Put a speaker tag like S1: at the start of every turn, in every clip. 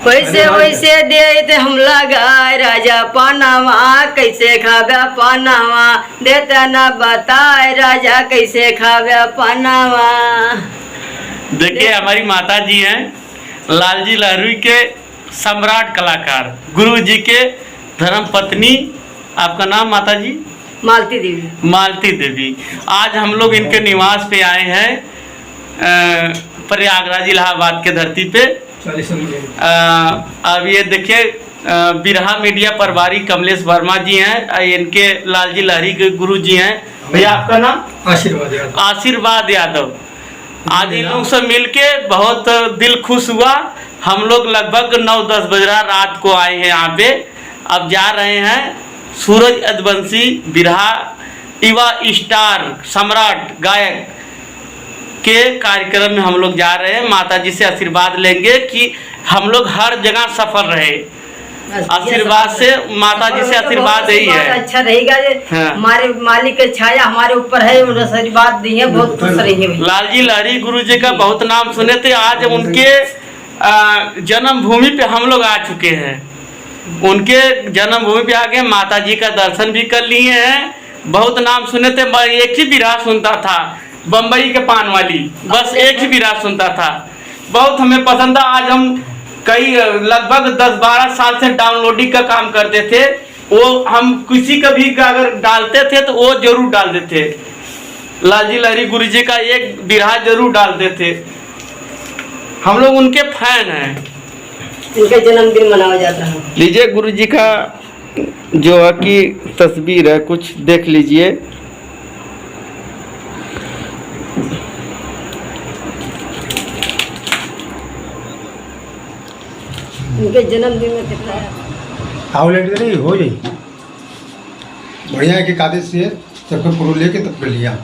S1: वैसे वैसे दे हम लगाए राजा पानावा, कैसे खावे पानावा, देता न बताए राजा कैसे खावे पानावा।
S2: देखिए हमारी माता जी हैं लालजी लहरी के सम्राट कलाकार, गुरु जी के धर्म पत्नी। आपका नाम माता जी?
S1: मालती देवी।
S2: मालती देवी। आज हम लोग इनके निवास पे आए हैं प्रयागराज इलाहाबाद के धरती पे। अब ये देखिए बिरहा मीडिया प्रभारी कमलेश वर्मा जी हैं, इनके लालजी लहरी के गुरु जी हैं। भैया आपका नाम?
S3: आशीर्वाद यादव।
S2: आशीर्वाद यादव। आज इन लोग से मिलके बहुत दिल खुश हुआ। हम लोग लगभग 9-10 बज रहा रात को आए हैं यहाँ पे। अब जा रहे हैं सूरज यदुवंशी बिरहा युवा स्टार सम्राट गायक के कार्यक्रम में हम लोग जा रहे हैं। माता जी से आशीर्वाद लेंगे कि हम लोग हर जगह सफल रहे। आशीर्वाद से माता जी से आशीर्वाद यही है।
S1: अच्छा रहेगा।
S2: हाँ।
S1: हमारे मालिक की छाया हमारे ऊपर है, उन्हें आशीर्वाद दिए, बहुत खुश रहेंगे।
S2: लालजी लहरी गुरु जी का बहुत नाम सुने थे। आज उनके जन्मभूमि पे हम लोग आ चुके हैं। उनके जन्मभूमि पे आके माता जी का दर्शन भी कर लिए हैं। बहुत नाम सुने थे। एक ही बिरहा सुनता था, बम्बई के पान वाली, बस एक ही बिरहा सुनता था। बहुत हमें पसंद था। आज हम कई लगभग 10-12 साल से डाउनलोडिंग का काम करते थे। वो हम किसी का भी अगर डालते थे तो वो जरूर डाल देते। लालजी लहरी गुरु जी का एक बिरहा जरूर डालते थे। हम लोग उनके फैन हैं।
S1: इनका जन्मदिन मनाया जाता है।
S2: लीजिए गुरु जी का जो है कि तस्वीर है, कुछ देख लीजिए।
S1: इनके जन्मदिन में कितना है?
S3: आउटलेट नहीं हो जाए बढ़िया है कि कागज से तब को पूरा लेके तब कर लिया।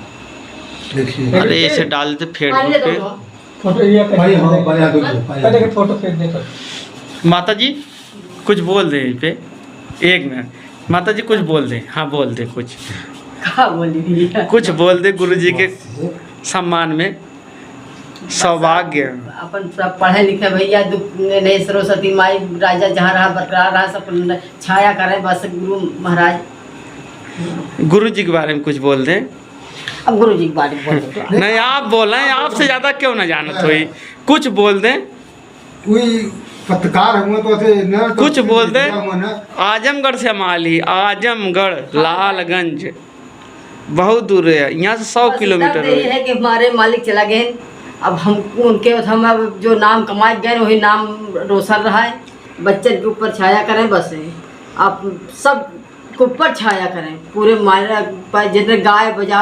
S3: देखिए
S2: अरे इसे डाल देते फेसबुक पे।
S3: फोटो ये भाई हां बढ़िया दो पहले के फोटो फेंक दे।
S2: माता जी कुछ बोल दे पे। एक मिनट माता जी कुछ बोल दे। हाँ बोल दे कुछ।
S1: क्या बोली भैया?
S2: कुछ बोल दे गुरु जी के सम्मान में। सौभाग्य
S1: अपन सब पढ़े लिखे भैया, नहीं सरस्वती माई राजा जहाँ रहा बरकरार रहा, सब छाया करे बस गुरु महाराज।
S2: गुरु जी के बारे में कुछ बोल दें।
S1: अब गुरु जी के बारे में बोल
S2: नहीं आप बोल रहे हैं, आपसे ज़्यादा क्यों ना जानत हुई। कुछ बोल दें।
S3: कोई पत्रकार हुआ तो ऐसे न तो
S2: कुछ बोल दे। आजमगढ़ से माली, आजमगढ़ लालगंज बहुत दूर है यहाँ से 100 किलोमीटर
S1: है कि हमारे मालिक चला गए। अब हम उनके हम अब जो नाम कमाए गए वही नाम रोशन रहा है। बच्चन के ऊपर छाया करें बस। आप सब के ऊपर छाया करें। पूरे जितने गाय बजा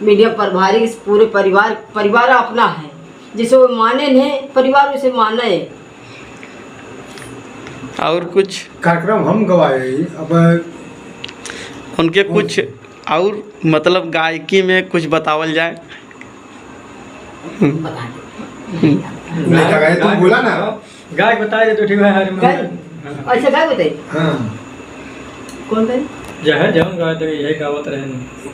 S1: मीडिया प्रभारी पूरे परिवार अपना है। जिसे वो माने नहीं परिवार उसे माने।
S2: और कुछ
S3: कार्यक्रम हम गवाए। अब
S2: उनके कुछ और मतलब गायकी में कुछ बतावल जाए।
S3: गाय तुम बोला ना
S4: गाय बता दे तो ठीक है।
S1: अच्छा गाय बताइए।
S3: हाँ
S1: कौन गाय?
S4: जहाँ जहाँ गाय तो यही गावत रहे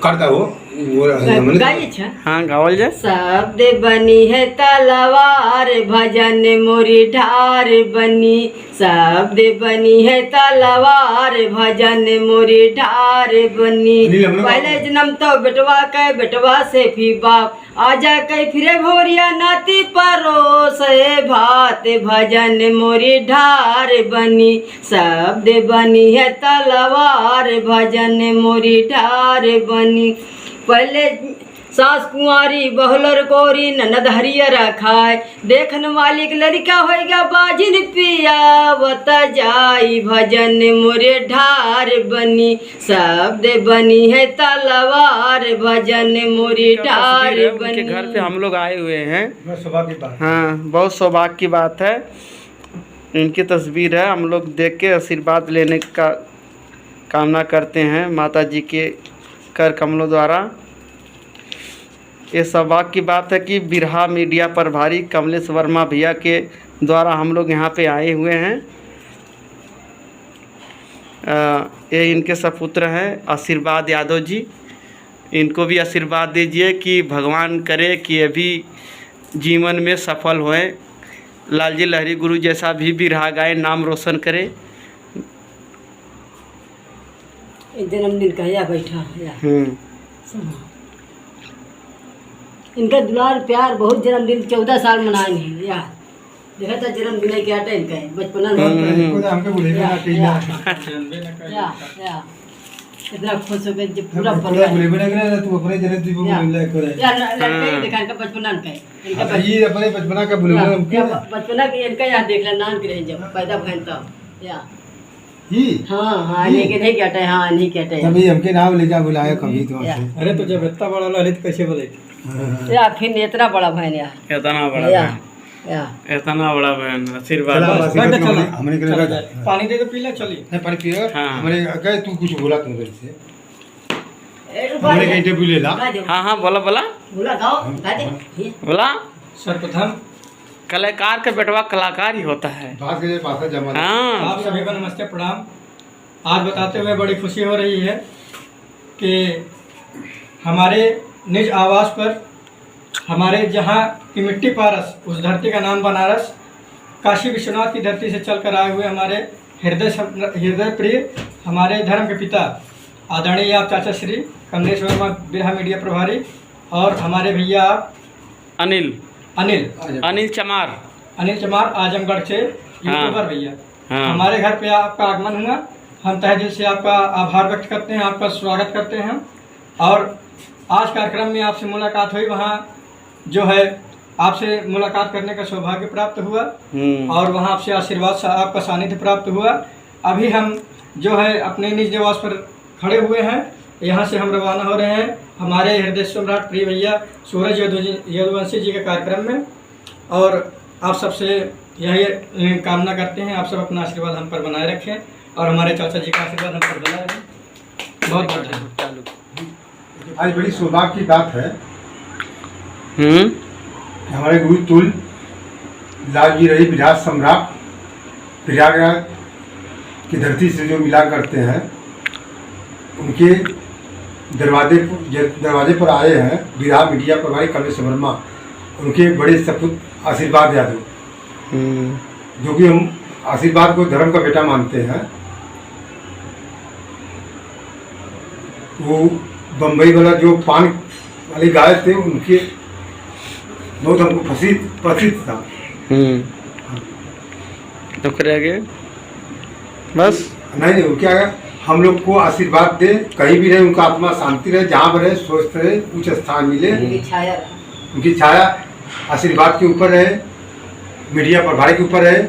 S3: करता हो
S1: गाय। अच्छा
S2: हाँ गावल जाए।
S1: शब्द बनी है तलवार भजन मोरी ढार बनी। शब्द बनी है तलवार भजन मोरी ढार बनी। पहले जन्म तो बेटवा के बेटवा से भी बाप आजा कई फिरे भोरिया नाती परोस भात भजन मोरी ढार बनी। शब्द बनी है तलवार भजन मोरी ढार बनी। पहले सास कुंवारी बहुलर कोरी ननद हरियर खाए। देखन मालिक लड़का होएगा बाजिन पिया बता जाई भजन मोरे ढार बनी। शब्द बनी है तलवार भजन मोरी ढार बनी।
S2: घर पे हम लोग आए हुए हैं।
S3: सौभाग्य की बात।
S2: हाँ बहुत सौभाग्य की बात है। इनकी तस्वीर है। हम लोग देख के आशीर्वाद लेने का कामना करते हैं माता जी के कर कमलों द्वारा। ये सौभाग्य की बात है कि बिरहा मीडिया प्रभारी कमलेश वर्मा भैया के द्वारा हम लोग यहाँ पे आए हुए हैं। ये इनके सपुत्र हैं आशीर्वाद यादव जी। इनको भी आशीर्वाद दीजिए कि भगवान करे कि ये भी जीवन में सफल होएं। लालजी लहरी गुरु जैसा भी रहा गाए, नाम रोशन करे।
S1: जन्मदिन का या बैठा या इनका दुलार प्यार बहुत, जन्मदिन 14 साल मनाए हैं या देखा था जन्मदिन है क्या इनका है बचपना में
S3: हमके बोलेगा ना कि
S1: या इतना खुश हो गए जब पूरा
S3: पूरा बोलेगा ना तू अपने जन्मदिन पे बोल ले करे
S1: या लड़का देखा इनका बचपना का है, इनका
S3: ये अपने बचपना का बोलेगा हमके
S1: बचपना के इनका याद देख ले नाम के जब पैदा भइल तब या
S3: ही
S1: हाँ लेकिन नहीं कहते हाँ नहीं कहते
S3: तभी हमके नाम लेके बुलाया कभी तो
S1: या।
S3: आपसे
S4: अरे तो जब इतना बड़ा ललित कैसे बोले?
S1: या फिर इतना बड़ा बहन या
S2: इतना बड़ा
S1: या
S2: बहन,
S1: या
S2: इतना बड़ा बहन, आशीर्वाद।
S3: चला, बस।
S4: बैठ चला,
S3: हमने के
S4: चला
S3: लिए
S4: जाए। पानी दे दो पीला चलिए।
S3: नहीं पानी पिएगा
S2: हाँ।
S3: हमारे कहे तू कुछ बोला तुमसे हमने का इंटरव्यू ले ला
S2: हाँ हाँ बोला बोला
S1: बोला गाओ गा दे
S2: बोला।
S4: सर्वप्रथम
S2: कलाकार का बेटवा कलाकार ही होता है।
S3: बात के पास जमा
S2: हाँ
S4: आप सभी को नमस्ते प्रणाम। आज बताते हुए बड़ी खुशी हो रही है कि हमारे निज आवास पर हमारे जहाँ की मिट्टी पारस, उस धरती का नाम बनारस, काशी विश्वनाथ की धरती से चलकर आए हुए हमारे हृदय प्रिय हमारे धर्म के पिता आदरणीय आप चाचा श्री कमलेश वर्मा बिरहा मीडिया प्रभारी और हमारे भैया आप
S2: अनिल
S4: अनिल चमार आजमगढ़ से यूट्यूबर भैया,
S2: हाँ।
S4: हमारे घर पे आपका आगमन हुआ। हम तहे दिल से आपका आभार व्यक्त करते हैं, आपका स्वागत करते हैं। और आज कार्यक्रम में आपसे मुलाकात हुई, वहाँ जो है आपसे मुलाकात करने का सौभाग्य प्राप्त हुआ और वहाँ आपसे आशीर्वाद आपका सानिध्य प्राप्त हुआ। अभी हम जो है अपने निज निवास पर खड़े हुए हैं, यहाँ से हम रवाना हो रहे हैं हमारे हृदय सम्राट प्रिय भैया सूरज यदुवंशी जी के कार्यक्रम में। और आप सबसे यही कामना करते हैं, आप सब अपना आशीर्वाद हम पर बनाए रखें और हमारे चाचा जी का आशीर्वाद हम पर बनाए रखें। बहुत बहुत धन्यवाद।
S3: आज बड़ी सौभाग्य की बात है हमारे गुरु तुल लालजी रही विराट सम्राट प्रयागराज की धरती से जो मिला करते हैं, उनके दरवाजे पर आए हैं बिरहा मीडिया प्रभारी कमलेश वर्मा, उनके बड़े सपूत आशीर्वाद यादव, जो कि हम आशीर्वाद को धर्म का बेटा मानते हैं। वो बम्बई वाला जो पान वाले गाय थे, उनके बहुत हमको प्रसिद्ध था।
S2: तो करेंगे बस
S3: नहीं वो क्या है, हम लोग को आशीर्वाद दे, कहीं भी रहे उनका आत्मा शांति रहे, जहाँ पर रहे स्वस्थ रहे, उच्च स्थान मिले, उनकी छाया आशीर्वाद के ऊपर रहे, मीडिया प्रभारी के ऊपर रहे।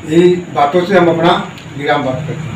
S3: यही बातों से हम अपना विराम बात करते हैं।